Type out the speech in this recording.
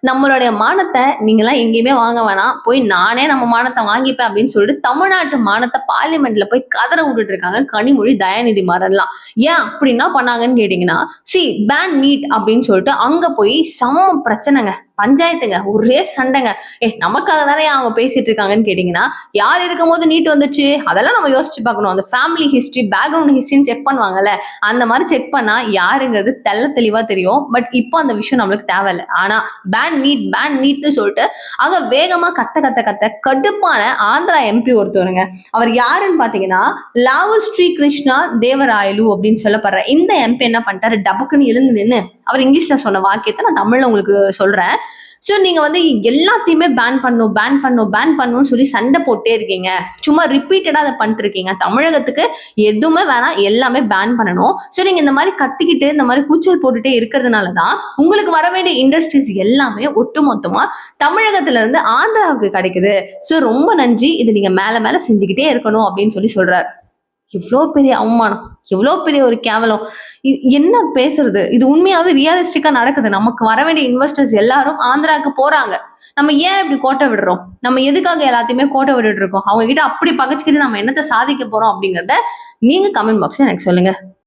நம்மளுடைய மானத்தை நீங்கலாம் எங்கேயுமே வாங்க வேணாம். போய் நானே நம்ம மானத்தை வாங்கிப்பேன் அப்படின்னு சொல்லிட்டு தமிழ்நாட்டு மானத்தை பார்லிமெண்ட்ல போய் கதற விட்டுட்டு இருக்காங்க கனிமொழி, தயாநிதி மாறன்லாம். ஏன் அப்படி என்ன பண்ணாங்கன்னு கேட்டீங்கன்னா, பேன் நீட் அப்படின்னு சொல்லிட்டு அங்க போய் செம்ம பிரச்சனைங்க. பஞ்சாயத்துங்க. ஒரே சண்டைங்க. நமக்காக தானே அவங்க பேசிட்டு இருக்காங்கன்னு கேட்டீங்கன்னா, யார் இருக்கும்போது நீட் வந்துச்சு? அதெல்லாம் நம்ம யோசிச்சு பார்க்கணும். அந்த ஃபேமிலி ஹிஸ்டரி, பேக்ரவுண்ட் ஹிஸ்டரின்னு செக் பண்ணுவாங்கல்ல. அந்த மாதிரி செக் பண்ணா யாருங்கிறது தெளிவா தெரியும். பட் இப்போ அந்த விஷயம் நம்மளுக்கு தேவையில்ல. ஆனா பேன் நீட்னு சொல்லிட்டு அங்க வேகமா கத்த கத்த கத்த கடுப்பான ஆந்திரா எம்பி ஒருத்தவருங்க. அவர் யாருன்னு பாத்தீங்கன்னா, லாவு ஸ்ரீ கிருஷ்ணா தேவராயலு அப்படின்னு சொல்லப்படுற இந்த எம்பி என்ன பண்ணிட்டாரு, டபுக்குன்னு எழுந்து நின்னு அவர் இங்கிலீஷ்ல சொன்ன வாக்கியத்தை நான் தமிழ்ல உங்களுக்கு சொல்றேன். சோ நீங்க வந்து எல்லாத்தையுமே பேன் பண்ணும் சொல்லி சண்டை போட்டே இருக்கீங்க. சும்மா ரிப்பீட்டடா அதை பண்ணிட்டு இருக்கீங்க. தமிழகத்துக்கு எதுவுமே வேணாம், எல்லாமே பேன் பண்ணணும். சோ நீங்க இந்த மாதிரி கத்திக்கிட்டு இந்த மாதிரி கூச்சல் போட்டுட்டே இருக்கிறதுனாலதான் உங்களுக்கு வர வேண்டிய இண்டஸ்ட்ரீஸ் எல்லாமே ஒட்டுமொத்தமா தமிழகத்துல இருந்து ஆந்திராவுக்கு கிடைக்குது. சோ ரொம்ப நன்றி, இது நீங்க மேல மேல செஞ்சுக்கிட்டே இருக்கணும் அப்படின்னு சொல்றாரு. எவ்வளோ பெரிய அவமானம், எவ்வளோ பெரிய ஒரு கேவலம். என்ன பேசுறது? இது உண்மையாவே ரியலிஸ்டிக்கா நடக்குது. நமக்கு வர வேண்டிய இன்வெஸ்டர்ஸ் எல்லாரும் ஆந்திராவுக்கு போறாங்க. நம்ம ஏன் இப்படி கோட்டை விடுறோம்? நம்ம எதுக்காக எல்லாத்தையுமே கோட்டை விட்டுட்டு இருக்கோம்? அவங்க கிட்ட அப்படி பகைச்சுக்கிட்டு நம்ம என்னத்தை சாதிக்க போறோம் அப்படிங்கறத நீங்க கமெண்ட் பாக்ஸ்ல எனக்கு சொல்லுங்க.